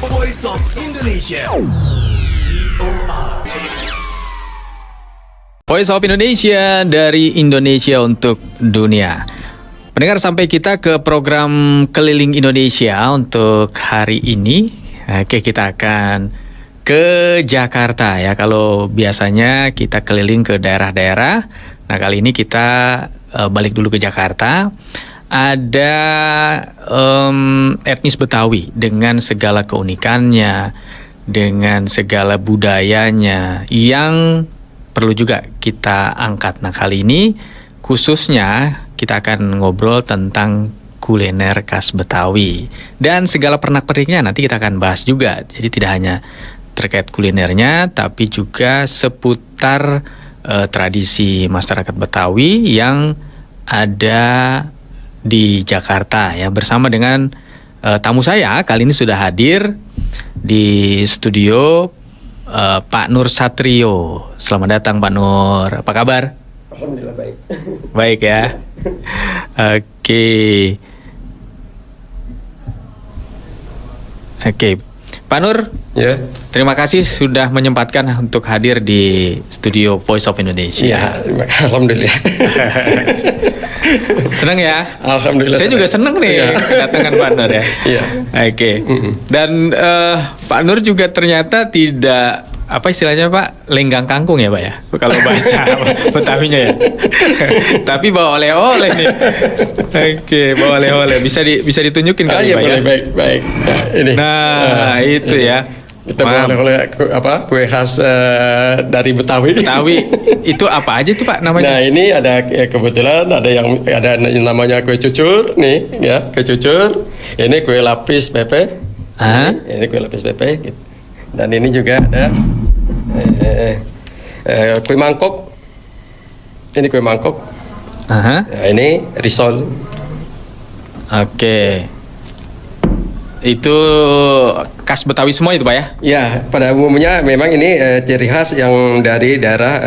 Voice of Indonesia. Voice of Indonesia, dari Indonesia untuk dunia. Pendengar, sampai kita ke program Keliling Indonesia untuk hari ini. Oke, kita akan ke Jakarta ya. Kalau biasanya kita keliling ke daerah-daerah, nah kali ini kita balik dulu ke Jakarta. Ada etnis Betawi dengan segala keunikannya, dengan segala budayanya yang perlu juga kita angkat. Nah, kali ini khususnya kita akan ngobrol tentang kuliner khas Betawi dan segala pernak-perniknya nanti kita akan bahas juga. Jadi tidak hanya terkait kulinernya, tapi juga seputar tradisi masyarakat Betawi yang ada di Jakarta ya, bersama dengan tamu saya kali ini sudah hadir di studio, Pak Nur Satrio. Selamat datang Pak Nur. Apa kabar? Alhamdulillah baik. Baik ya. Oke. Pak Nur, Ya. terima kasih sudah menyempatkan untuk hadir di studio Voice of Indonesia. Ya, alhamdulillah. Senang ya? Alhamdulillah. Saya juga senang nih kedatangan Pak Nur ya. Iya. Oke. Dan Pak Nur juga ternyata tidak, apa istilahnya Pak, lenggang kangkung ya Pak ya, kalau bahasa Betawinya ya. Tapi bawa oleh-oleh nih. Oke, bawa oleh-oleh. Bisa ditunjukin kali Iya, Pak ya. baik. Nah, ini. Nah, itu ini. ya. Kita bawa oleh kue khas dari Betawi. Betawi itu apa aja tuh Pak namanya? Nah, ini ada kebetulan ada yang namanya kue cucur nih, ya, kue cucur. Ini kue lapis pepe. Ini kue lapis pepe. Dan ini juga ada kue mangkok. Ini kue mangkok. Nah, ini risol. Oke. Itu khas Betawi semua itu Pak ya? Ya, pada umumnya memang ini ciri khas yang dari daerah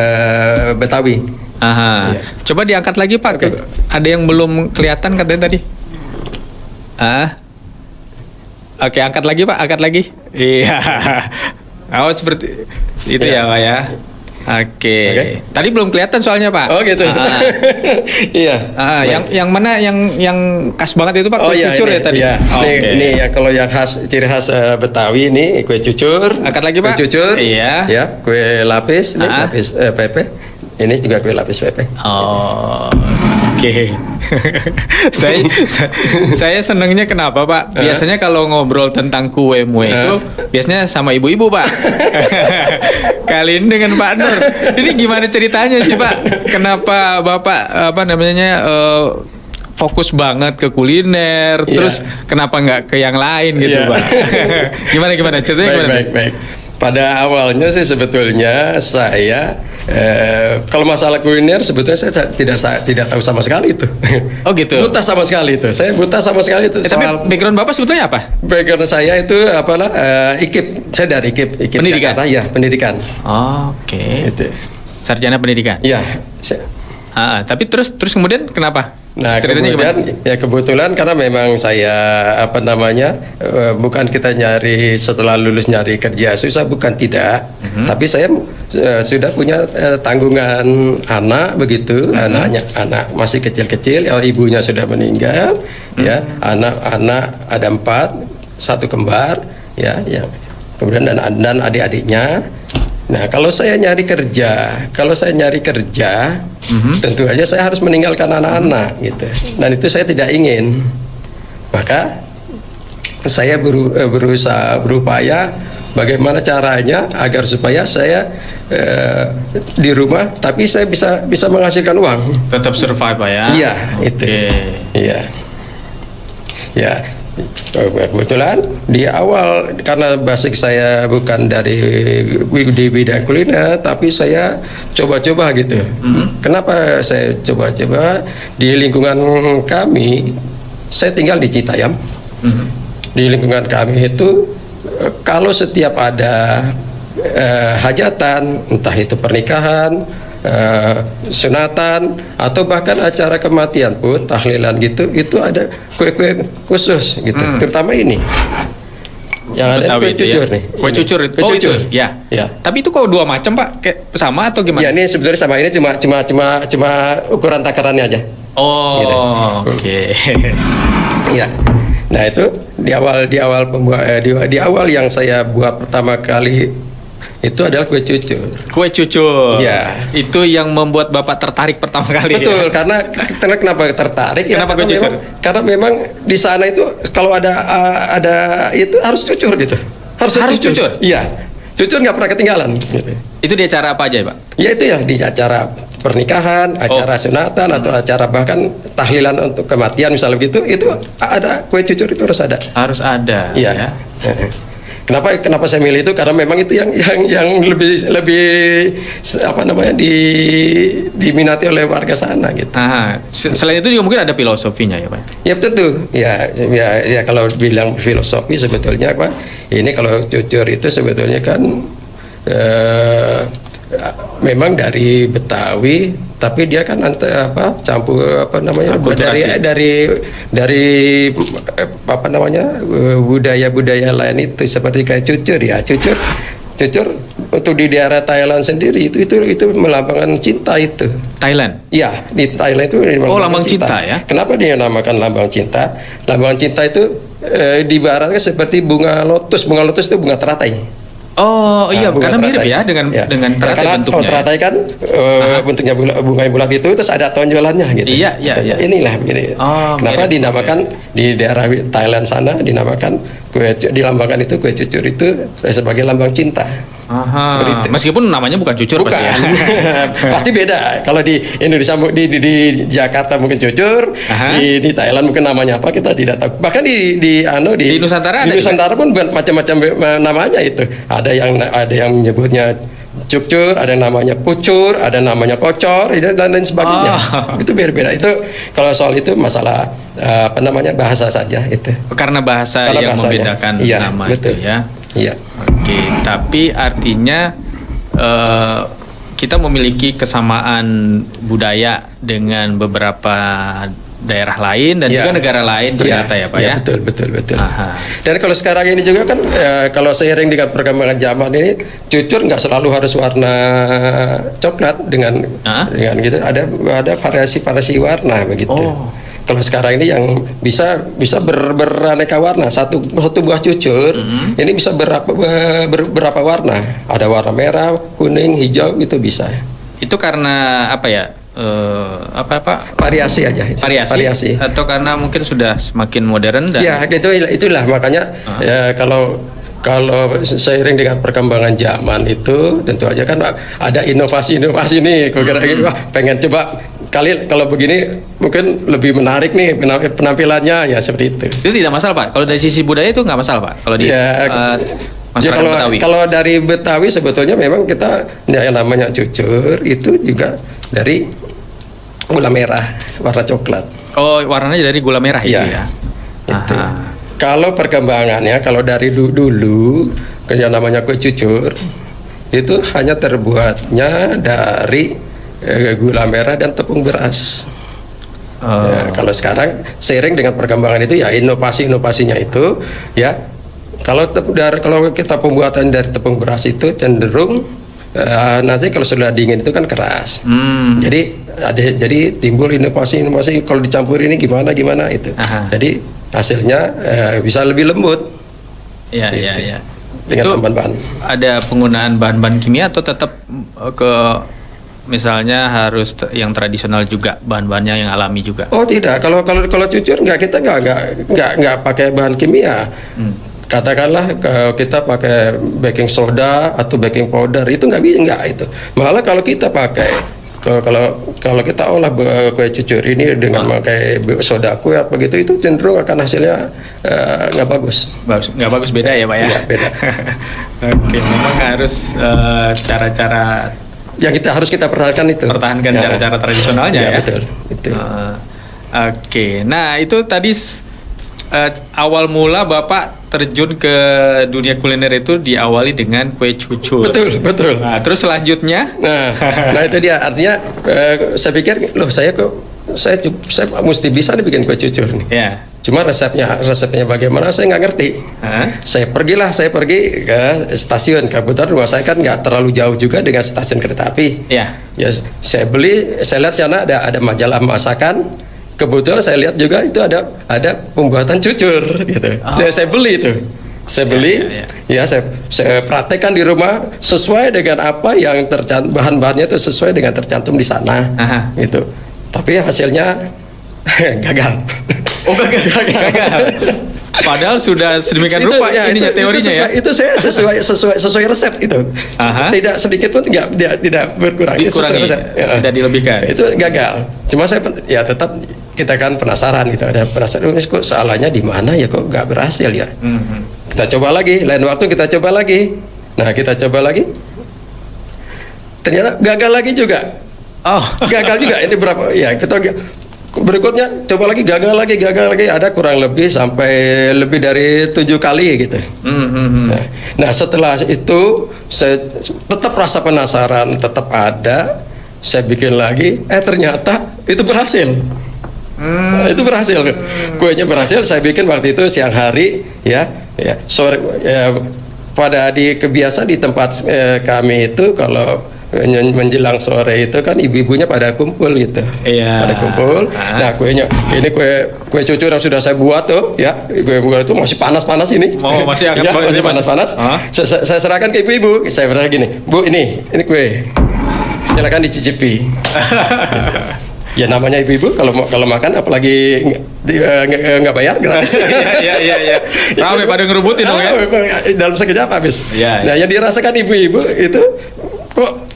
Betawi. Aha. Iya. Coba diangkat lagi Pak. Oke. Ada yang belum kelihatan katanya tadi. Oke, angkat lagi Pak, angkat lagi. Iya. Oh, seperti itu ya Pak ya. Oke. Tadi belum kelihatan soalnya Pak. Oh gitu. Iya. Yang mana yang khas banget itu Pak, kue cucur ini, ya tadi. Iya. Oke. Ini ya, kalau yang khas, ciri khas Betawi ini kue cucur. Angkat lagi Pak. Kue cucur. Iya. Ya, kue lapis, ini lapis pepe. Ini juga kue lapis pepe. Oh, oke. Saya senangnya kenapa Pak? Biasanya kalau ngobrol tentang kue-mue itu biasanya sama ibu-ibu Pak. Kali ini dengan Pak Nur. Ini gimana ceritanya sih Pak? Kenapa Bapak fokus banget ke kuliner? Terus kenapa nggak ke yang lain gitu Pak? Gimana ceritanya? Baik. Pada awalnya sih sebetulnya saya kalau masalah kuliner sebetulnya saya tidak tahu sama sekali itu. Oh gitu. Buta sama sekali itu. Saya buta sama sekali itu. Tapi background Bapak sebetulnya apa? Background saya itu IKIP. Saya dari IKIP Pendidikan? Jakarta, ya, pendidikan. Oke. Itu. Sarjana pendidikan. Iya. Tapi terus kemudian kenapa? Nah, ceritanya kebetulan karena memang saya bukan kita nyari setelah lulus nyari kerja susah, bukan, tidak. Tapi saya sudah punya tanggungan anak begitu. Anak masih kecil-kecil, ibunya sudah meninggal, ya. Anak-anak ada 4, 1 kembar, ya. Kemudian dan adik-adiknya. Nah, kalau saya nyari kerja, tentu aja saya harus meninggalkan anak-anak gitu. Dan itu saya tidak ingin. Maka saya berupaya bagaimana caranya agar supaya saya di rumah tapi saya bisa menghasilkan uang. Tetap survive Pak ya? Iya, itu. Iya. Ya. Kebetulan di awal karena basic saya bukan di bidang kuliner, tapi saya coba-coba gitu. Kenapa saya coba-coba di lingkungan kami? Saya tinggal di Citayam. Di lingkungan kami itu kalau setiap ada hajatan, entah itu pernikahan, sunatan, atau bahkan acara kematian pun, tahlilan gitu, itu ada kue-kue khusus gitu, terutama ini. Yang ada Betawi kue itu cucur ya. nih. Kue Ini. cucur. Kue Oh cucur. itu. Ya. Ya. Tapi itu kok dua macam Pak? Kayak sama atau gimana? Ya ini sebenarnya sama, ini cuma ukuran takarannya aja. Oh, Gitu. oke. Ya. Nah itu di awal yang saya buat pertama kali itu adalah kue cucur. Kue cucur. Ya. Itu yang membuat Bapak tertarik pertama kali. Betul, Ya? karena kenapa tertarik? Kenapa karena kue cucur? karena memang di sana itu kalau ada itu harus cucur gitu. Harus cucur? Iya, cucur nggak pernah ketinggalan. Gitu. Itu di acara apa aja, Pak? Ya itu ya di acara pernikahan, acara sunatan atau acara bahkan tahlilan untuk kematian misalnya gitu, itu ada kue cucur itu harus ada. Harus ada. Iya. Ya. Kenapa saya milih itu? Karena memang itu yang lebih apa namanya diminati oleh warga sana gitu. Nah, selain itu juga mungkin ada filosofinya ya, Pak. Ya tentu. Ya kalau bilang filosofi sebetulnya Pak, ini kalau cucur itu sebetulnya kan memang dari Betawi, tapi dia kan campur apa namanya dari apa namanya budaya lain itu seperti kayak cucur ya cucur untuk di daerah Thailand sendiri itu melambangkan cinta itu. Thailand. Iya, di Thailand itu lambang cinta ya. Kenapa dia namakan lambang cinta? Lambang cinta itu diibaratkan seperti bunga lotus. Bunga lotus itu bunga teratai. Oh iya, bunga karena mirip teratai. ya dengan teratai karena bentuknya. kalau teratai kan bentuknya bunga yang bulat itu terus ada tonjolannya gitu. Iya. Inilah begini. Oh, kenapa mirip, dinamakan di daerah Thailand sana dinamakan dilambangkan itu kue cucur itu sebagai lambang cinta. Aha. Seperti itu. Meskipun namanya bukan cucur Bukan, pasti ya. pasti beda. Kalau di Indonesia di Jakarta mungkin cucur, di Thailand mungkin namanya apa kita tidak tahu. Bahkan di Nusantara di ada Nusantara pun macam-macam namanya itu. Ada yang menyebutnya cucur, ada yang namanya kucur, ada yang namanya kocor, dan lain sebagainya. Itu beda-beda. Itu kalau soal itu masalah apa namanya bahasa saja itu. Karena bahasa Karena yang bahasanya. membedakan Iya, nama betul. itu ya. Iya. Oke, tapi artinya kita memiliki kesamaan budaya dengan beberapa daerah lain dan Ya. juga negara lain ternyata ya Pak ya. Betul. Aha. Dan kalau sekarang ini juga kan kalau seiring dengan perkembangan zaman ini cucur nggak selalu harus warna coklat dengan gitu. Ada variasi warna begitu. Oh. Kalau sekarang ini yang bisa beraneka warna. Satu buah cucur ini bisa berapa warna. Ada warna merah, kuning, hijau itu bisa. Itu karena apa ya? Variasi aja. Variasi. Atau karena mungkin sudah semakin modern dan Ya, itulah makanya ya, kalau seiring dengan perkembangan zaman itu tentu aja kan ada inovasi nih. Kira-kira wah pengen coba kalau begini mungkin lebih menarik nih penampilannya ya seperti itu. itu tidak masalah Pak. Kalau dari sisi budaya itu nggak masalah Pak. Kalau di masyarakat Betawi. Kalau dari Betawi sebetulnya memang kita yang namanya cucur itu juga dari gula merah warna coklat. Oh, warnanya dari gula merah itu ya. Itu. Kalau perkembangannya kalau dari dulu yang namanya kue cucur itu hanya terbuatnya dari gula merah dan tepung beras. Ya, kalau sekarang seiring dengan perkembangan itu ya inovasinya itu ya kalau kita pembuatan dari tepung beras itu cenderung nanti kalau sudah dingin itu kan keras. Jadi timbul inovasi kalau dicampur ini gimana itu. Jadi hasilnya bisa lebih lembut. Iya. Dengan Itu bahan-bahan. ada penggunaan bahan-bahan kimia atau tetap ke misalnya harus yang tradisional juga bahan-bahannya yang alami juga? Oh tidak, kalau cucur kita nggak pakai bahan kimia. Katakanlah kita pakai baking soda atau baking powder itu nggak itu. Malah kalau kita pakai kalau kita olah kue cucur ini dengan pakai soda kue apa gitu itu cenderung akan hasilnya nggak bagus. Nggak bagus beda ya Pak ya? Iya, beda. Oke, memang harus cara-cara yang harus kita pertahankan itu. Pertahankan cara-cara tradisionalnya ya. Betul. Itu. Oke, nah itu tadi awal mula Bapak terjun ke dunia kuliner itu diawali dengan kue cucur. Betul. Nah, terus selanjutnya? Nah itu dia artinya saya pikir saya mesti bisa nih bikin kue cucur nih. Ya. Cuma resepnya bagaimana saya nggak ngerti. Hah? Saya pergi ke stasiun. Kebetulan rumah saya kan nggak terlalu jauh juga dengan stasiun kereta api. Ya. Ya, saya lihat sana ada majalah masakan. Kebetulan saya lihat juga itu ada pembuatan cucur gitu. Saya beli itu. Saya beli, saya praktekkan di rumah sesuai dengan apa yang tercantum, bahan-bahannya itu sesuai dengan tercantum di sana, gitu. Tapi hasilnya gagal. Oh, gagal. Padahal sudah sedemikian rupa ininya teorinya itu saya sesuai resep itu. Tidak sedikit pun tidak berkurang. Dikurangi, resep. Tidak dilebihkan. Itu gagal. Cuma saya tetap kita kan penasaran gitu, ada penasaran kok salahnya di mana ya, kok nggak berhasil ya. Kita coba lagi, lain waktu kita coba lagi. Nah, kita coba lagi. Ternyata gagal lagi juga. Oh, gagal juga. Ini berapa? Ya, kita berikutnya coba lagi, gagal lagi. Ada kurang lebih sampai lebih dari 7 kali gitu. Nah, setelah itu saya tetap rasa penasaran tetap ada. Saya bikin lagi, ternyata itu berhasil. Itu berhasil. Kuenya berhasil. Saya bikin waktu itu siang hari, sore. Pada kebiasaan di tempat kami itu kalau menjelang sore itu kan ibu-ibunya pada kumpul gitu. Pada kumpul. Nah, kuenya ini kue cucur yang sudah saya buat tuh, ya. Kue buat itu masih panas-panas ini. Masih panas-panas. Saya serahkan ke ibu-ibu. Saya bilang gini, "Bu, ini kue. Silakan dicicipi." Ya namanya ibu-ibu kalau makan apalagi nggak bayar gratis. Iya. Ramai pada ngerubutin dong ya. Dalam sekejap habis. Nah, yang dirasakan ibu-ibu itu kok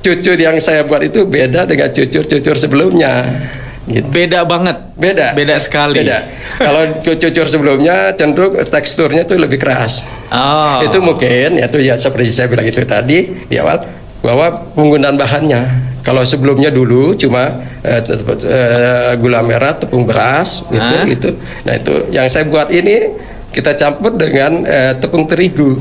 cucur yang saya buat itu beda dengan cucur sebelumnya. Gitu. Beda banget. Beda sekali. Kalau cucur sebelumnya cenderung teksturnya itu lebih keras. Itu mungkin itu ya seperti saya bilang itu tadi di awal bahwa penggunaan bahannya. Kalau sebelumnya dulu cuma gula merah, tepung beras gitu. Nah, itu yang saya buat ini kita campur dengan tepung terigu.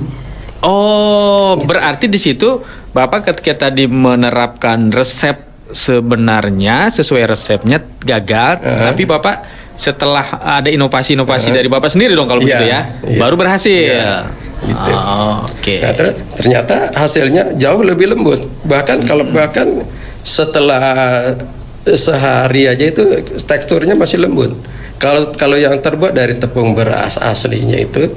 Oh, berarti di situ Bapak ketika tadi menerapkan resep sebenarnya sesuai resepnya gagal, tapi Bapak setelah ada inovasi-inovasi dari Bapak sendiri dong kalau begitu ya, baru berhasil. Gitu. Oke. Nah, ternyata hasilnya jauh lebih lembut. Bahkan setelah sehari aja itu teksturnya masih lembut. Kalau yang terbuat dari tepung beras aslinya itu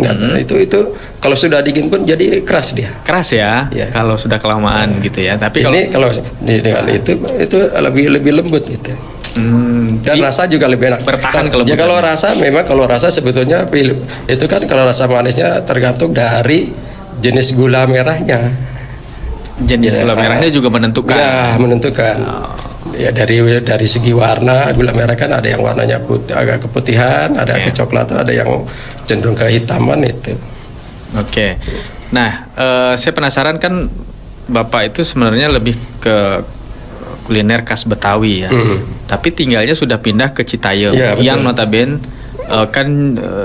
itu kalau sudah dingin pun jadi keras dia. Keras ya. Kalau sudah kelamaan gitu ya. Tapi ini kalau dengan itu lebih lembut gitu. Dan rasa juga lebih enak. Bertahan kelembutan. Ya kalau rasa sebetulnya itu kan kalau rasa manisnya tergantung dari jenis gula merahnya. Jenis gula merahnya juga menentukan. Ya, menentukan. Ya dari segi warna gula merah kan ada yang warnanya putih, agak keputihan, ada kecoklatan, ada yang cenderung kehitaman itu. Oke. Nah, saya penasaran kan Bapak itu sebenarnya lebih ke kuliner khas Betawi ya. Tapi tinggalnya sudah pindah ke Citayam yang notabene kan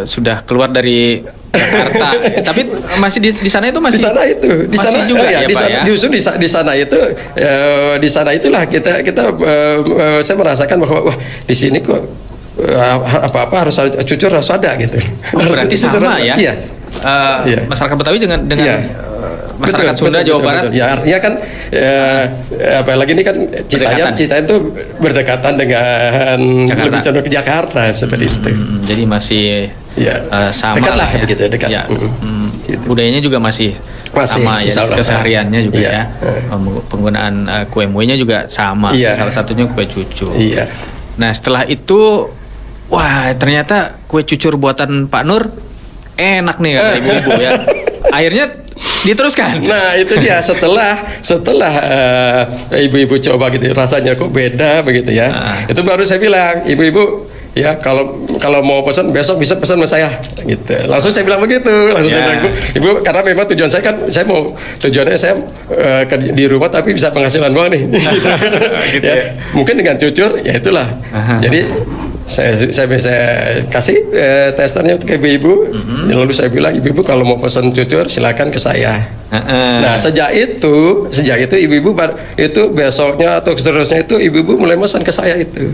sudah keluar dari Jakarta. Tapi masih di sana itu masih. Di sana juga ya, Pak ya. Justru di sana itulah kita saya merasakan bahwa wah di sini kok apa-apa harus cucur harus ada gitu. Berarti sama ya. Iya. Masyarakat Betawi dengan masyarakat Sunda Jawa Barat. Ya artinya kan apalagi ini kan Citayam itu berdekatan dengan lebih cenderung ke Jakarta seperti itu. Jadi masih sama dekat lah ya. Begitu dekat. Ya. Budayanya juga masih sama ya, kesehariannya juga ya. Penggunaan kue muenya juga sama. Salah satunya kue cucur. Nah, setelah itu wah, ternyata kue cucur buatan Pak Nur enak nih kata ibu-ibu ya. Akhirnya diteruskan. Nah, itu dia setelah ibu-ibu coba gitu rasanya kok beda begitu ya. Itu baru saya bilang, ibu-ibu ya kalau mau pesan besok bisa pesan sama saya gitu. Langsung saya bilang begitu. Saya bilang, Ibu, karena memang tujuan saya kan tujuannya saya di rumah tapi bisa penghasilan doang nih. Gitu ya. Mungkin dengan cucur ya itulah. Jadi saya bisa kasih testernya untuk ibu-ibu. Lalu saya bilang, ibu-ibu kalau mau pesan cucur silakan ke saya. Nah, sejak itu ibu-ibu itu besoknya atau seterusnya itu ibu-ibu mulai pesan ke saya itu.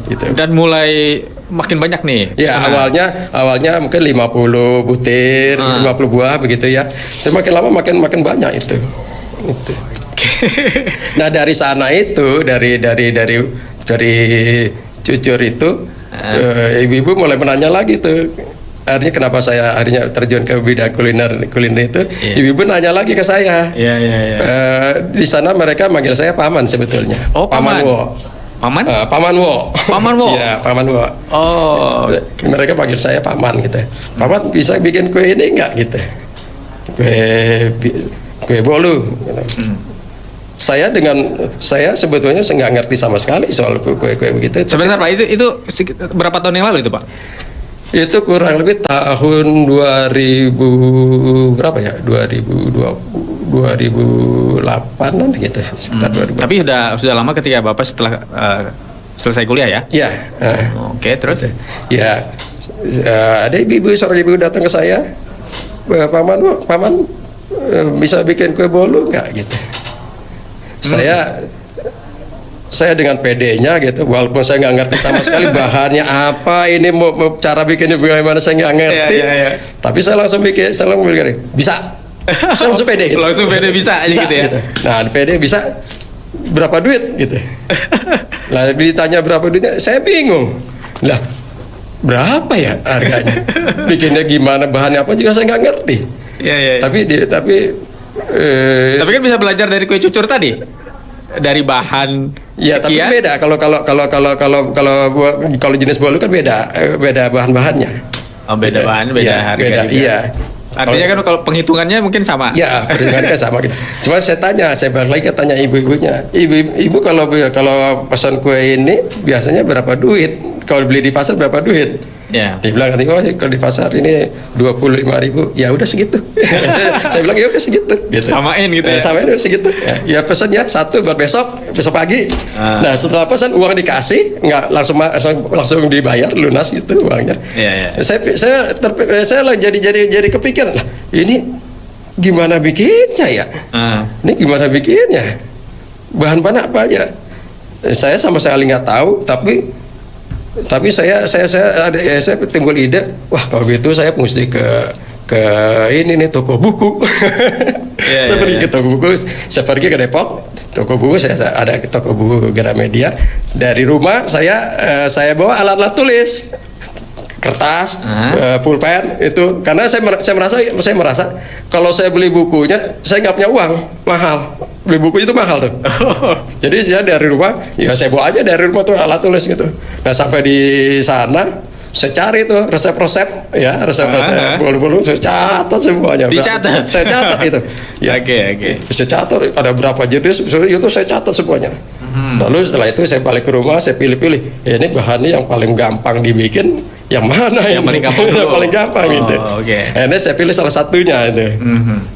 Gitu. Dan mulai makin banyak nih. Ya pesanan. awalnya mungkin 50 butir, 50 buah begitu ya. Tapi makin lama makin banyak itu. Itu. Nah dari sana itu dari cucur itu ibu-ibu mulai menanya lagi tuh. Akhirnya kenapa saya akhirnya terjun ke bidang kuliner itu, ibu-ibu nanya lagi ke saya. Iya. Di sana mereka manggil saya paman sebetulnya. Oh, paman. Wo. Paman? Paman Wo. Paman Wo. Iya, Paman Wo. Oh. Mereka panggil saya paman gitu. Paman bisa bikin kue ini enggak gitu. Kue bolu. Gitu. Saya sebetulnya nggak ngerti sama sekali soal kue-kue begitu. Sebentar Pak, itu berapa tahun yang lalu itu Pak? Itu kurang lebih tahun 2000 berapa ya? 2008-an gitu, sekitar 2000. Tapi sudah lama ketika Bapak setelah selesai kuliah ya? Iya. Oke, terus? Ya, ada seorang ibu datang ke saya, paman bisa bikin kue bolu nggak gitu. Saya dengan PD-nya gitu, walaupun saya nggak ngerti sama sekali bahannya apa, ini mau cara bikinnya bagaimana saya nggak ngerti. Iya. Tapi saya langsung bikin, bisa. Saya langsung PD. Gitu. Langsung PD bisa aja gitu ya. Gitu. Nah, PD bisa berapa duit gitu. Lah ditanya berapa duitnya, saya bingung. Lah berapa ya harganya? Bikinnya gimana, bahannya apa juga saya nggak ngerti. Iya. Tapi kan bisa belajar dari kue cucur tadi. Dari bahan ya, sekian. tapi beda kalau jenis bolu kan beda bahan-bahannya. Oh, beda bahan, beda harga beda, juga. iya. Artinya kan kalau penghitungannya mungkin sama. Ya, perhitungannya sama gitu. Cuma saya balik lagi tanya ibu-ibunya. Ibu kalau pesan kue ini biasanya berapa duit? Kalau beli di pasar berapa duit? Ya. Dia bilang nanti, kalau di pasar ini 25.000, ya udah segitu. saya bilang ya udah segitu. Gitu. Samain gitu ya. Samain udah segitu. Ya pesannya satu buat besok pagi. Nah setelah pesan uang dikasih, nggak langsung dibayar lunas gitu uangnya. Iya. Saya jadi kepikiran lah, ini gimana bikinnya ya? Ini gimana bikinnya? Bahan-bahan apa aja? Saya sama sekali nggak tahu, tapi saya timbul ide, wah kalau gitu saya mesti ke ini nih toko buku. Saya pergi ke toko buku, saya pergi ke Depok, toko buku, saya ada toko buku Gramedia. Dari rumah saya bawa alat-alat tulis, kertas, pulpen itu, karena saya merasa kalau saya beli bukunya saya nggak punya uang, mahal. Beli buku itu mahal tuh. Jadi saya dari rumah, ya saya bawa aja dari rumah tuh alat tulis gitu. Nah sampai di sana saya cari tuh resep-resep bolu-bolu, saya catat semuanya. Dicatat. Saya catat itu. Ya. Oke. Saya catat ada berapa jenis, itu saya catat semuanya. Lalu setelah itu saya balik ke rumah, saya pilih-pilih. Ini bahannya yang paling gampang dibikin, yang mana yang paling gampang dulu. paling gampang gitu. Ini saya pilih salah satunya itu.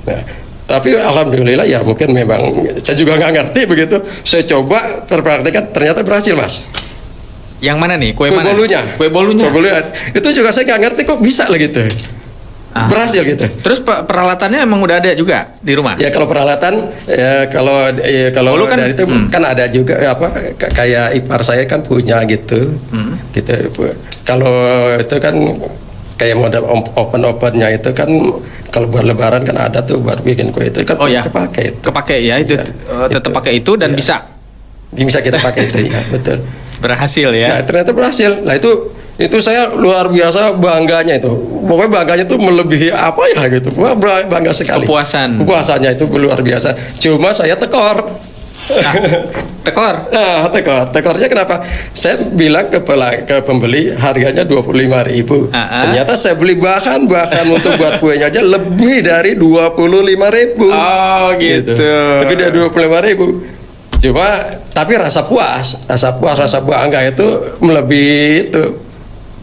Nah, tapi alhamdulillah ya mungkin memang saya juga nggak ngerti begitu. Saya coba terpraktikkan, ternyata berhasil mas. Yang mana nih? Kue mana? Kue bolunya. Itu juga saya nggak ngerti kok bisa lah gitu. Berhasil gitu. Terus peralatannya emang udah ada juga di rumah? Ya kalau peralatan kalau bolu kan, dari itu kan ada juga kayak ipar saya kan punya gitu. Gitu. Kalau itu kan kayak model open-opennya itu kan kalau buat lebaran kan ada tuh buat bikin kue itu kan kepake ya itu tetap pakai itu dan bisa kita pakai itu ya betul. Berhasil ya. Nah ternyata berhasil. Nah itu saya luar biasa bangganya itu. Pokoknya bangganya itu melebihi apa ya gitu. Bangga sekali. Kepuasannya itu luar biasa. Cuma saya tekor. Tekornya kenapa? Saya bilang ke pembeli harganya 25.000. Ternyata saya beli bahan untuk buat kuenya aja lebih dari 25.000. Oh gitu. Lebih dari 25.000. Cuma tapi rasa bangga itu melebihi itu.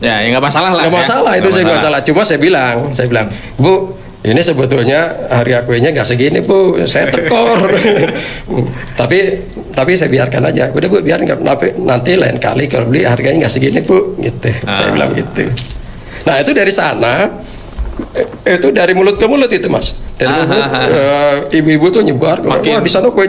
Ya nggak masalah lah. Nggak masalah itu saya nggak masalah. Cuma saya bilang, Bu, ini sebetulnya harga kuenya nggak segini Bu, saya tekor. tapi saya biarkan aja. Udah Bu, biarkan. Nanti lain kali kalau beli harganya nggak segini Bu, gitu. Saya bilang gitu. Nah itu dari sana itu dari mulut ke mulut itu Mas. Dari mulut, ibu-ibu tuh nyebar, wah di sana kue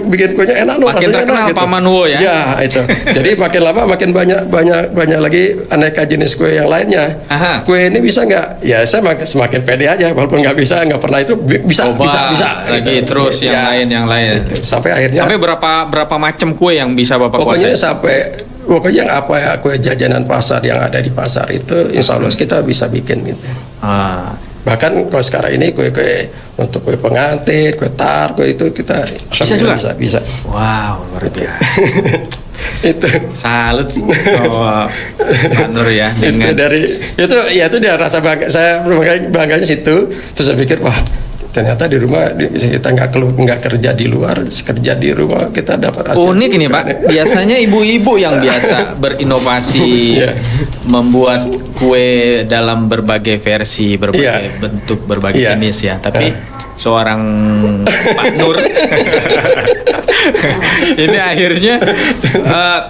bikin kuenya enak loh, makin rasanya terkenal enak, gitu. Paman Wo ya. Ya itu. Jadi makin lama makin banyak lagi aneka jenis kue yang lainnya. Kue ini bisa nggak? Ya saya semakin pede aja, walaupun nggak pernah itu bisa lagi gitu. terus yang lain. Gitu. Sampai akhirnya. Sampai berapa macam kue yang bisa Bapak pokoknya kuasai? Pokoknya apa ya, kue jajanan pasar yang ada di pasar itu insya Allah kita bisa bikin gitu. Bahkan kalau sekarang ini kue untuk kue pengantin, kue tar, kue itu kita bisa juga? Bisa. Wow, luar biasa. Itu salut Pak Nur ya dengan itu dia rasa bangga, saya bangganya situ. Terus saya pikir wah ternyata di rumah kita nggak kerja di luar, kerja di rumah kita dapat hasil. Unik ini Pak, biasanya ibu-ibu yang biasa berinovasi membuat kue dalam berbagai versi, berbagai bentuk, berbagai jenis ya. Tapi seorang Pak Nur ini akhirnya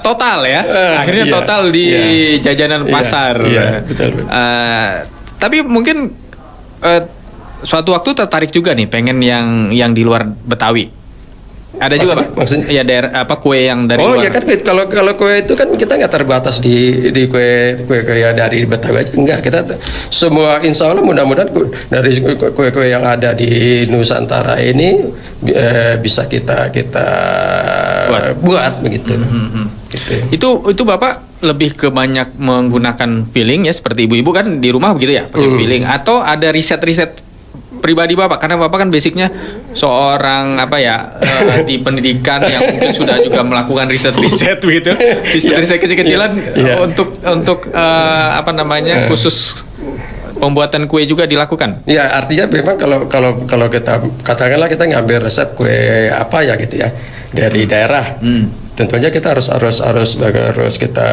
total ya, akhirnya total di jajanan pasar. Betul. Tapi mungkin suatu waktu tertarik juga nih pengen yang di luar Betawi. Ada juga Pak? Maksudnya? Ya daerah kue yang dari luar. Oh ya kan kalau kue itu kan kita nggak terbatas di kue ya dari Betawi aja, enggak, kita semua insya Allah mudah-mudahan dari kue yang ada di Nusantara ini bisa kita buat begitu. Gitu. Itu Bapak lebih ke banyak menggunakan filling ya seperti ibu-ibu kan di rumah begitu ya pakai filling, atau ada riset pribadi Bapak, karena Bapak kan basicnya seorang di pendidikan yang mungkin sudah juga melakukan riset gitu, riset kecil-kecilan untuk khusus pembuatan kue juga dilakukan. Ya artinya memang kalau kita katakanlah kita ngambil resep kue apa ya gitu ya dari daerah. Tentunya kita harus kita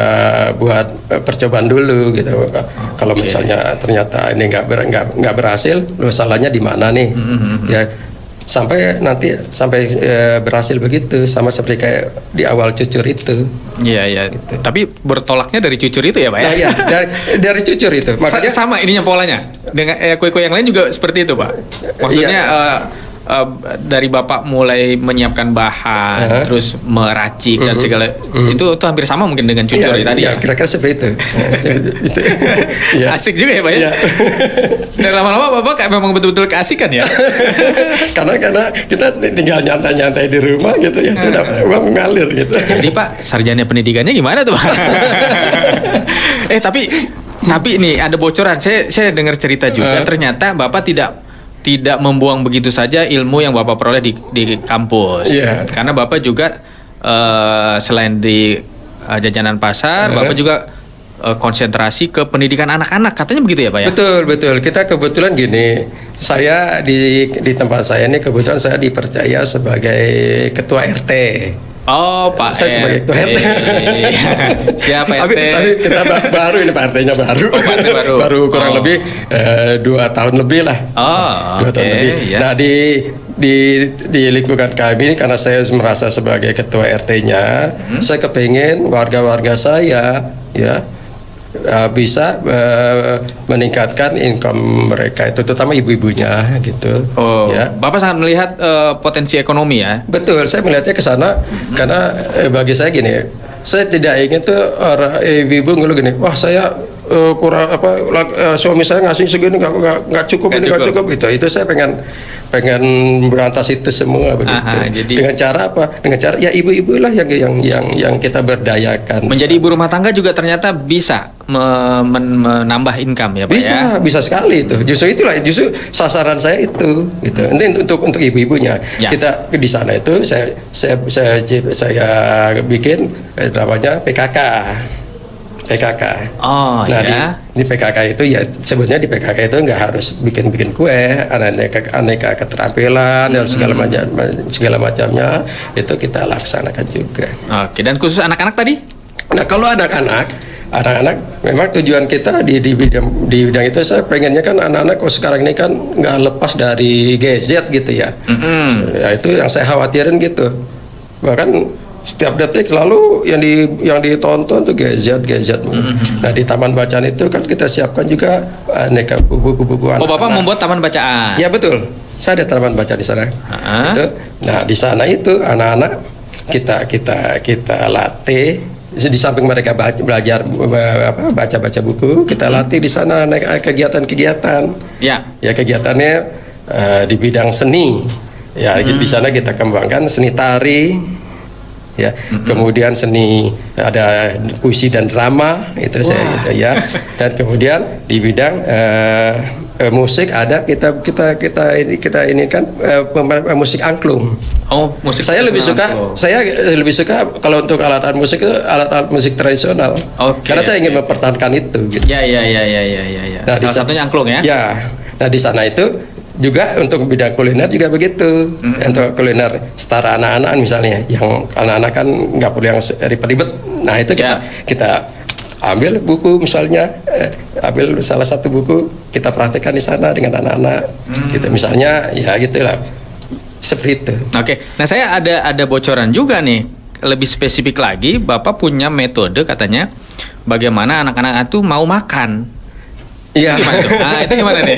buat percobaan dulu gitu. Kalau misalnya ternyata ini nggak berhasil, salahnya di mana nih? Ya sampai berhasil begitu, sama seperti kayak di awal cucur itu. Iya. Gitu. Tapi bertolaknya dari cucur itu ya Pak ya? Iya, dari cucur itu. Makanya sama ininya polanya. Dengan kue-kue yang lain juga seperti itu Pak. Maksudnya dari Bapak mulai menyiapkan bahan, terus meracik dan segala itu hampir sama mungkin dengan cucur tadi ya. Kira-kira seperti itu. Asik juga ya Pak ya. Dan lama-lama Bapak kayak memang betul-betul keasikan ya. karena kita tinggal nyantai-nyantai di rumah gitu ya, itu uang mengalir gitu. Jadi Pak, sarjana pendidikannya gimana tuh Pak? Tapi nih ada bocoran. Saya dengar cerita juga ternyata Bapak tidak membuang begitu saja ilmu yang Bapak peroleh di kampus. Karena Bapak juga selain di jajanan pasar, Bapak juga konsentrasi ke pendidikan anak-anak, katanya begitu ya Pak ya? Betul. Kita kebetulan gini, saya di tempat saya ini kebetulan saya dipercaya sebagai ketua RT. Oh Pak, saya sebagai ketua RT. Siapa RT? Tapi kita baru ini Pak RT-nya baru. Baru kurang lebih 2 tahun lebih lah. 2 tahun lebih. Nah di lingkungan kami karena saya merasa sebagai ketua RT-nya, saya kepengen warga-warga saya bisa meningkatkan income mereka itu, terutama ibu-ibunya gitu. Bapak sangat melihat potensi ekonomi ya? Betul, saya melihatnya ke sana karena bagi saya gini, saya tidak ingin tuh orang ibu-ibu ngeluh gini, wah saya kurang suami saya ngasih segini nggak cukup itu saya pengen berantas itu semua begitu. Dengan cara apa? Dengan cara ya ibu-ibu lah yang kita berdayakan. Menjadi ibu rumah tangga juga ternyata bisa menambah income ya Pak ya? Bisa sekali itu. Justru sasaran saya itu gitu. Nanti untuk ibu-ibunya. Kita di sana itu saya bikin namanya PKK. Di PKK itu ya sebetulnya di PKK itu nggak harus bikin kue, aneka keterampilan dan segala macamnya itu kita laksanakan juga. Dan khusus anak-anak tadi? Nah kalau anak-anak memang tujuan kita di bidang itu saya pengennya kan anak-anak sekarang ini kan nggak lepas dari gadget gitu ya. Ya itu yang saya khawatirin gitu. Bahkan setiap detik selalu yang ditonton tuh gadget. Nah di taman bacaan itu kan kita siapkan juga aneka buku-buku Oh, anak-anak. Bapak membuat taman bacaan. Ya betul, saya ada taman baca di sana. Ah. Itu. Nah di sana itu anak-anak kita latih. Di samping mereka belajar baca buku, kita latih di sana kegiatan-kegiatan. Ya. Ya kegiatannya di bidang seni. Ya di sana kita kembangkan seni tari. Ya, kemudian seni ada puisi dan drama itu saya gitu ya. Dan kemudian di bidang musik ada kita ini kan musik angklung. Oh, musik. Saya lebih suka kalau untuk alat musik itu alat musik tradisional. Oke, Karena saya ingin mempertahankan itu gitu. Ya. Nah, Salah satunya angklung ya. Ya. Nah, di sana itu juga untuk bidang kuliner juga begitu. Untuk kuliner setara anak-anak misalnya, yang anak-anak kan nggak perlu yang ribet-ribet. Nah itu kita ambil buku misalnya, ambil salah satu buku kita praktekkan di sana dengan anak-anak. Gitu misalnya, ya gitulah seperti itu. Oke. Nah, saya ada bocoran juga nih. Lebih spesifik lagi, Bapak punya metode katanya bagaimana anak-anak itu mau makan. Iya. Gimana tuh? Nah, itu gimana nih?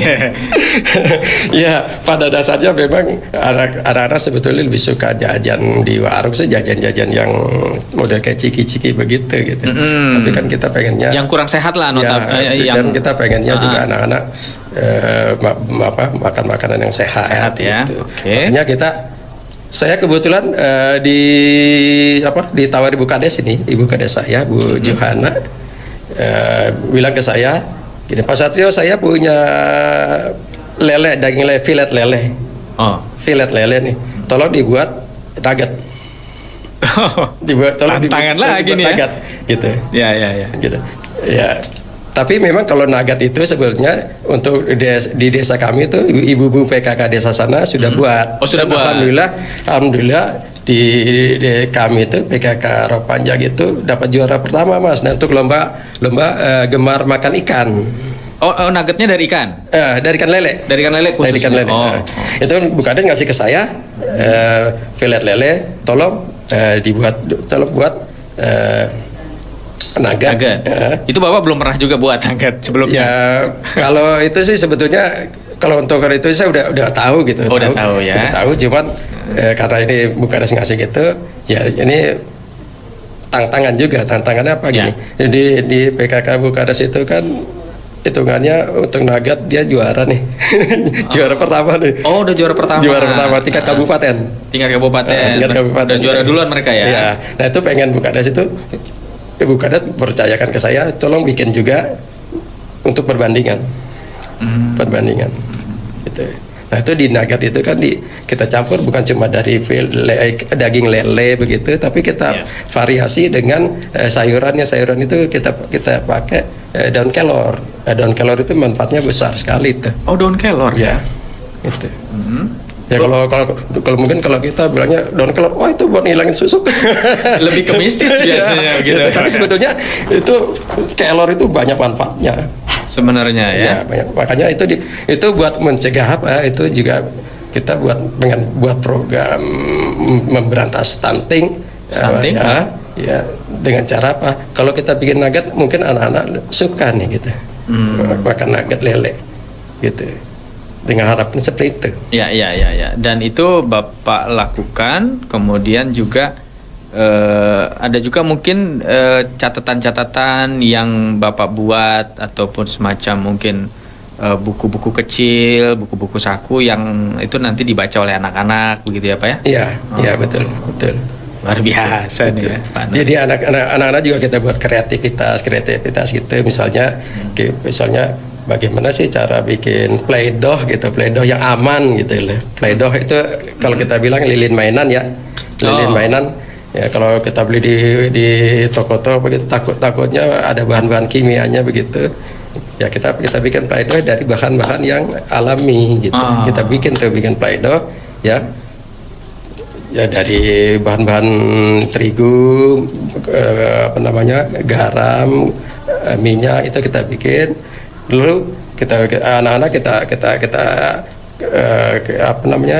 Ya, pada dasarnya memang anak-anak sebetulnya lebih suka jajan di warung sih, jajan-jajan yang model kayak ciki-ciki begitu gitu. Tapi kan kita pengennya Yang kurang sehat lah, dan kita pengennya juga anak-anak makan makanan yang sehat. Sehat ya. Gitu. Oke. Makanya saya kebetulan ditawari Bu Kades ini, Ibu Kades saya, Bu Johana, bilang ke saya, gini, Pak Satrio, saya punya daging lele, filet lele. Oh. Filet lele nih. Tolong dibuat nugget. Tantangan lagi nih ya. Nugget, gitu. Ya. Gitu. Ya. Tapi memang kalau nugget itu sebenarnya untuk di desa kami itu ibu-ibu PKK desa sana sudah buat. Oh, sudah Dan buat. Alhamdulillah di kami itu PKK Ropanjang itu dapat juara pertama, Mas. Dan untuk lomba gemar makan ikan. Oh, nuggetnya dari ikan? Dari ikan lele. Dari ikan lele khusus? Dari ikan lele. Oh. Itu Bu Kades ngasih ke saya filet lele, tolong buat nugget. Itu Bapak belum pernah juga buat nugget sebelumnya? Ya, kalau itu sih sebetulnya kalau untuk itu saya udah tahu gitu. Oh, udah tahu ya. Udah tahu, cuman karena ini Bu Kades ngasih gitu, ya ini tantangan juga. Tantangannya apa gini? Jadi di PKK Bu Kades itu kan hitungannya untuk nugget dia juara nih. Juara pertama nih. Oh, udah juara pertama. Juara pertama tingkat kabupaten. Tingkat kabupaten. Tingkat kabupaten. Udah juara duluan mereka ya. Iya. Nah, itu pengen Bu Kades itu Bu Kades percayakan ke saya, tolong bikin juga untuk perbandingan. Perbandingan. Gitu. Nah, itu di nugget itu kan kita campur bukan cuma dari daging lele begitu, tapi kita variasi dengan sayurannya. Sayuran itu kita pakai daun kelor. Daun kelor itu manfaatnya besar sekali itu. Oh, daun kelor ya. Itu. Ya kalau mungkin kalau kita bilangnya daun kelor, wah itu buat ngilangin susuk. Lebih ke mistis biasanya gitu. Tapi sebetulnya itu kelor itu banyak manfaatnya. Sebenarnya ya. Banyak. Makanya itu buat mencegah apa? Itu juga kita buat program memberantas stunting. Stunting? Ya, dengan cara apa? Kalau kita bikin nugget, mungkin anak-anak suka nih gitu. Makan nugget lele gitu. Dengan harapan seperti itu. Ya. Dan itu Bapak lakukan, kemudian juga ada juga mungkin catatan-catatan yang Bapak buat ataupun semacam mungkin buku-buku kecil, buku-buku saku yang itu nanti dibaca oleh anak-anak begitu ya Pak ya? Iya, betul. Luar biasa nih ya Pak Nur. Jadi anak-anak juga kita buat kreativitas gitu, misalnya bagaimana sih cara bikin play-doh gitu, play-doh yang aman gitu loh. Play-doh itu kalau kita bilang lilin mainan ya, lilin mainan. Ya kalau kita beli di toko-toko begitu takutnya ada bahan-bahan kimianya begitu. Ya kita bikin play-doh dari bahan-bahan yang alami gitu. Kita bikin play-doh ya dari bahan-bahan terigu, garam, minyak itu kita bikin. Lalu anak-anak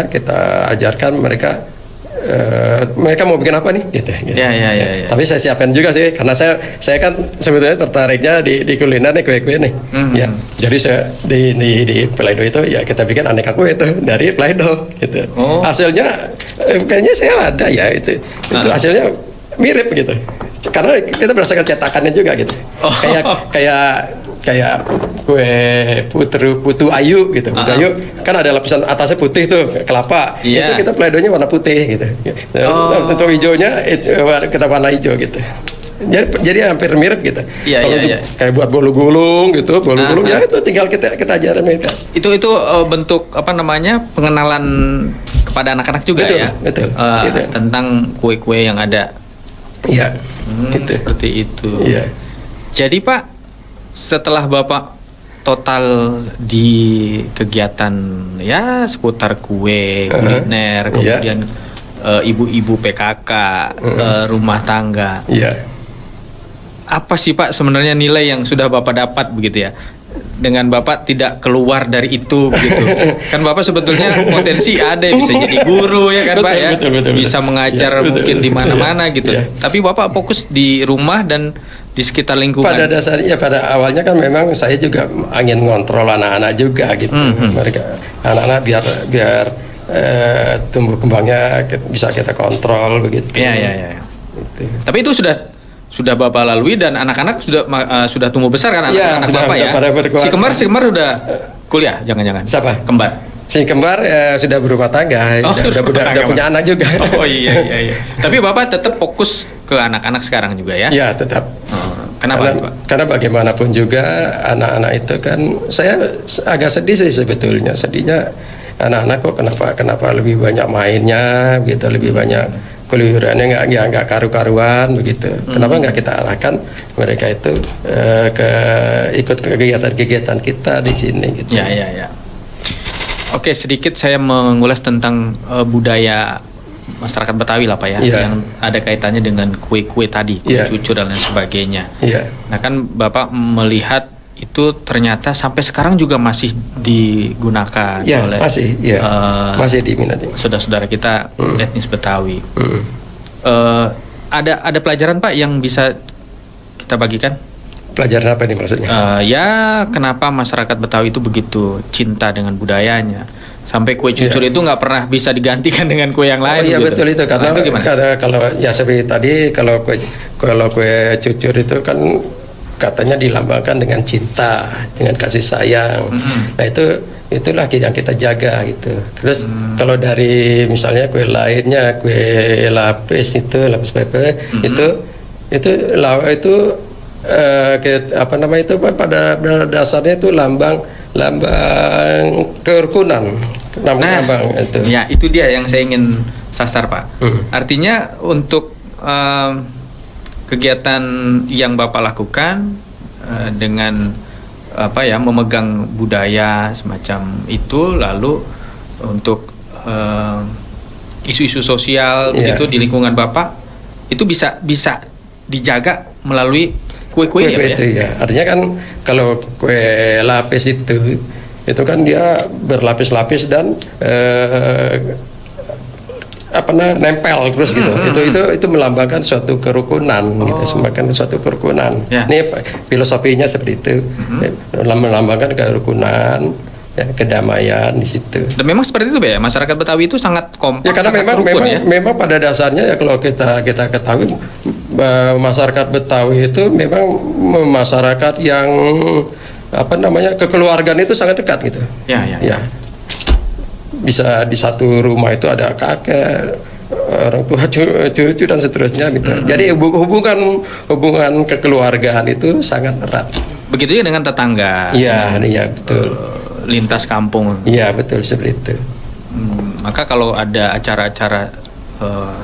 kita ajarkan mereka mereka mau bikin apa nih gitu. Ya. Tapi saya siapkan juga sih karena saya kan sebetulnya tertariknya di kuliner nih, kue-kue nih. Ya. Jadi saya di Play-Doh itu ya kita bikin aneka kue itu dari Play-Doh gitu. Hasilnya kayaknya saya ada ya itu hasilnya mirip gitu. Karena kita berdasarkan cetakannya juga gitu. Kayak kue putu ayu gitu. Putu ayu kan ada lapisan atasnya putih tuh kelapa. Itu kita Play-Doh-nya warna putih gitu. Untuk hijaunya kita warna hijau gitu. Jadi hampir mirip gitu. Kalau untuk kayak buat bolu gulung gitu, ya itu tinggal kita ajarin mereka. Itu bentuk apa namanya pengenalan kepada anak-anak juga betul, ya. Betul. Gitu. Tentang kue-kue yang ada. Iya. Gitu. Seperti itu. Iya. Jadi Pak, setelah Bapak total di kegiatan ya seputar kue, kuliner, kemudian ibu-ibu PKK, rumah tangga. Iya. Apa sih Pak sebenarnya nilai yang sudah Bapak dapat begitu ya? Dengan Bapak tidak keluar dari itu begitu. Kan Bapak sebetulnya potensi ada, bisa jadi guru ya kan Pak ya. Betul, bisa mengajar mungkin di mana-mana gitu. Tapi Bapak fokus di rumah dan di sekitar lingkungan. Pada dasarnya pada awalnya kan memang saya juga ingin ngontrol anak-anak juga gitu. Mereka anak-anak biar tumbuh kembangnya bisa kita kontrol begitu. Iya. Gitu. Tapi itu sudah Bapak lalui dan anak-anak sudah tumbuh besar kan anak-anak Bapak ya. Si kembar sudah kuliah, jangan-jangan. Siapa? Kembar. Si kembar sudah berumah tangga, udah punya anak juga. Oh iya. Tapi Bapak tetap fokus ke anak-anak sekarang juga ya? Iya, tetap. Kenapa Pak? Karena bagaimanapun juga anak-anak itu kan saya agak sedih sih sebetulnya. Sedihnya anak-anak kok kenapa lebih banyak mainnya gitu, lebih banyak keluyurannya nggak karu-karuan begitu. Kenapa nggak kita arahkan mereka itu ikut kegiatan-kegiatan kita di sini gitu. Ya. Oke, sedikit saya mengulas tentang budaya masyarakat Betawi lah Pak ya, yang ada kaitannya dengan kue-kue tadi, kue cucur dan lain sebagainya. Nah kan Bapak melihat itu ternyata sampai sekarang juga masih digunakan oleh masih diminati saudara-saudara kita etnis Betawi. Ada pelajaran Pak yang bisa kita bagikan? Pelajaran apa nih maksudnya? Ya kenapa masyarakat Betawi itu begitu cinta dengan budayanya sampai kue cucur itu nggak pernah bisa digantikan dengan kue yang lain. Iya gitu. betul itu karena kalau ya seperti tadi kalau kue cucur itu kan katanya dilambangkan dengan cinta, dengan kasih sayang. Nah itulah yang kita jaga gitu. Terus kalau dari misalnya kue lainnya, kue lapis pepe itu apa namanya itu pada dasarnya itu lambang kerukunan. Lambang itu. Ya itu dia yang saya ingin sasar Pak. Artinya untuk kegiatan yang Bapak lakukan dengan memegang budaya semacam itu, lalu untuk isu-isu sosial begitu di lingkungan Bapak itu bisa dijaga melalui kue-kue ya, itu ya. Artinya kan kalau kue lapis itu kan dia berlapis-lapis dan nempel terus gitu. Itu melambangkan suatu kerukunan gitu, semakin suatu kerukunan. Ini filosofinya seperti itu. Melambangkan kerukunan, kedamaian di situ. Dan memang seperti itu ya, masyarakat Betawi itu sangat kompak. Ya karena memang pada dasarnya ya kalau kita ketahui masyarakat Betawi itu memang masyarakat yang kekeluargaan itu sangat dekat gitu. Ya. Bisa di satu rumah itu ada kakek, orang tua, cucu dan seterusnya gitu. Jadi hubungan kekeluargaan itu sangat erat. Begitu juga dengan tetangga. Iya betul. Lintas kampung. Iya betul seperti itu. Maka kalau ada acara-acara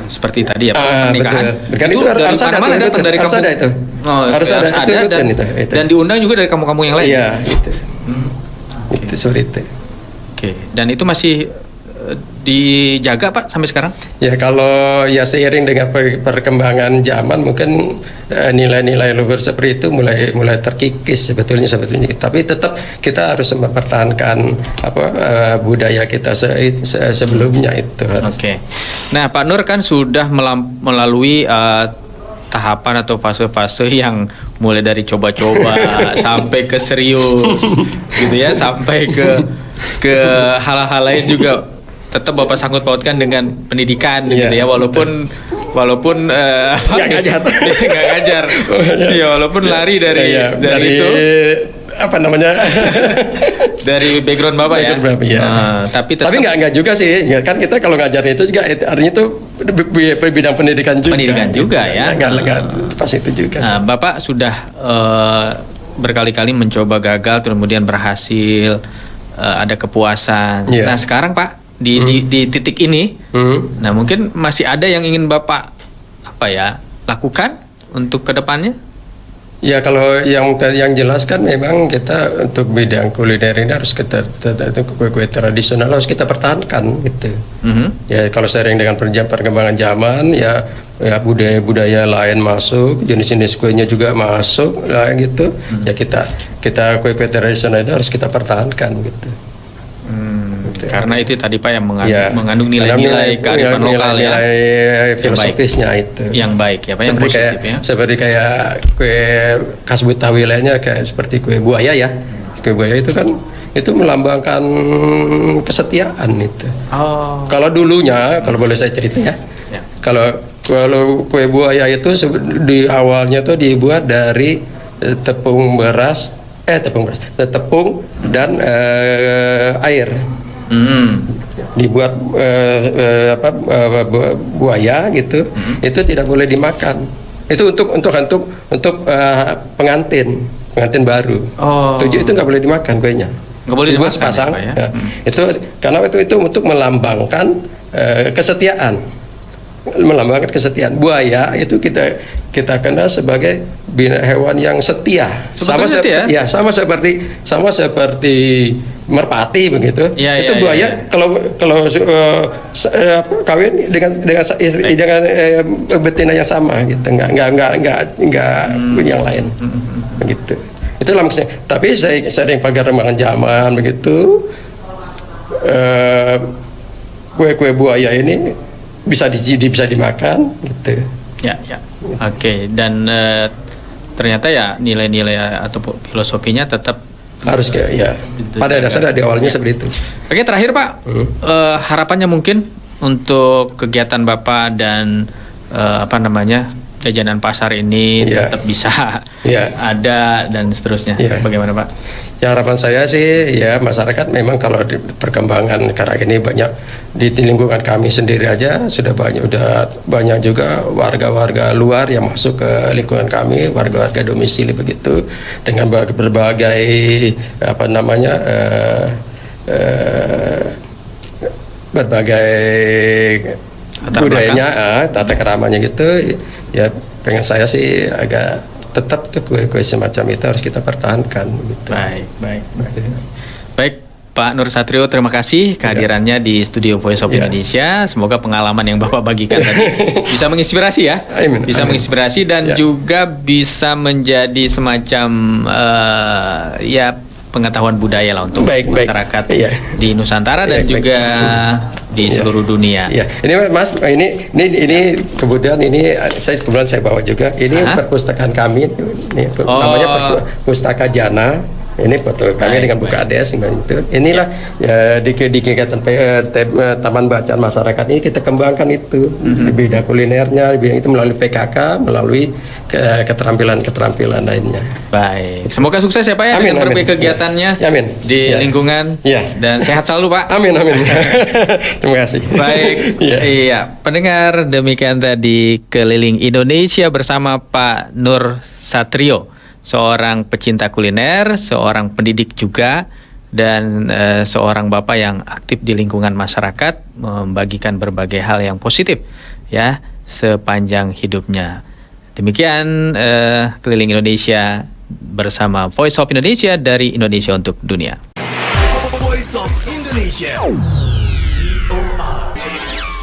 seperti tadi ya pernikahan, kan itu harus ada datang dari kampung. Harus ada itu. Harus ada dan diundang juga dari kampung-kampung yang lain. Iya gitu. Itu seperti itu. Oke, dan itu masih dijaga Pak sampai sekarang? Ya kalau ya seiring dengan perkembangan zaman mungkin nilai-nilai luhur seperti itu mulai terkikis sebetulnya. Tapi tetap kita harus mempertahankan budaya kita sebelumnya itu. Oke. Nah Pak Nur kan sudah melalui tahapan atau fase-fase yang mulai dari coba-coba sampai ke serius, gitu ya, sampai ke hal-hal lain juga tetap Bapak sangkut pautkan dengan pendidikan, gitu ya, walaupun nggak ngajar, ya walaupun lari dari itu. Apa namanya dari background Bapak ya. Tapi nggak juga sih. Kan kita kalau ngajarnya itu juga artinya itu bidang pendidikan juga. Pendidikan juga ya. Nggak pas itu juga sih. Bapak sudah berkali-kali mencoba gagal kemudian berhasil, ada kepuasan. Nah, sekarang Pak di titik ini, nah mungkin masih ada yang ingin Bapak lakukan untuk kedepannya? Ya kalau yang jelas kan memang kita untuk bidang kuliner ini harus kue-kue tradisional harus kita pertahankan gitu. Ya kalau seiring dengan perkembangan zaman ya budaya lain masuk, jenis-jenis kuenya juga masuk lah gitu. Ya kita kue-kue tradisional itu harus kita pertahankan gitu. Karena itu tadi Pak yang mengandung nilai-nilai kearifan lokal ya, nilai filosofisnya itu yang baik ya Pak, yang positif ya. Seperti kayak kue khas Betawi lainnya kayak seperti kue buaya ya. Kue buaya itu kan itu melambangkan kesetiaan itu. Kalau dulunya, kalau boleh saya cerita ya. Kalau kue buaya itu di awalnya tuh dibuat dari tepung dan air. Dibuat buaya gitu, itu tidak boleh dimakan. Itu untuk pengantin baru. Itu nggak boleh dimakan kuenya. Nggak boleh dibuat dimakan sepasang. ya? Itu karena itu untuk melambangkan kesetiaan. Melambangkan kesetiaan. Buaya itu kita kenal sebagai hewan yang setia. Sama seperti merpati begitu. Itu buaya kalau kawin dengan betina yang sama gitu. Enggak yang lain. Begitu. Itulah maksudnya. Tapi sering perkembangan zaman begitu kue-kue buaya ini bisa dimakan gitu. Ya. Oke. Dan ternyata ya nilai-nilai atau filosofinya tetap harus pada dasarnya di awalnya seperti itu. Oke, terakhir Pak, harapannya mungkin untuk kegiatan Bapak dan jajanan pasar ini tetap bisa ada dan seterusnya. Bagaimana Pak? Ya harapan saya sih ya masyarakat memang kalau di perkembangan sekarang ini banyak di lingkungan kami sendiri aja sudah banyak juga warga-warga luar yang masuk ke lingkungan kami, warga-warga domisili begitu dengan berbagai berbagai budayanya, tata keramanya gitu ya. Pengen saya sih agak tetap tuh kue-kue semacam itu harus kita pertahankan gitu. Baik Pak Nur Satrio, terima kasih kehadirannya di studio Voice of Indonesia. Semoga pengalaman yang Bapak bagikan tadi bisa menginspirasi ya. Bisa menginspirasi dan juga bisa menjadi semacam pengetahuan budaya lah untuk masyarakat di Nusantara dan juga di seluruh dunia. Ini Mas, ini kemudian saya bawa juga. Ini perpustakaan kami, namanya Pustaka Jana. Ini foto kami dengan buku ADS itu. Inilah di kegiatan Taman Bacaan Masyarakat ini kita kembangkan itu di bidang kulinernya, di bidang itu melalui PKK, melalui keterampilan lainnya. Baik, semoga sukses ya Pak ya dengan berbagai kegiatannya di lingkungan dan sehat selalu Pak. Amin. Terima kasih. Baik, pendengar, demikian tadi Keliling Indonesia bersama Pak Nur Satrio, seorang pecinta kuliner, seorang pendidik juga, dan seorang bapak yang aktif di lingkungan masyarakat, membagikan berbagai hal yang positif ya sepanjang hidupnya. Demikian Keliling Indonesia bersama Voice of Indonesia dari Indonesia untuk Dunia. Voice of Indonesia. OR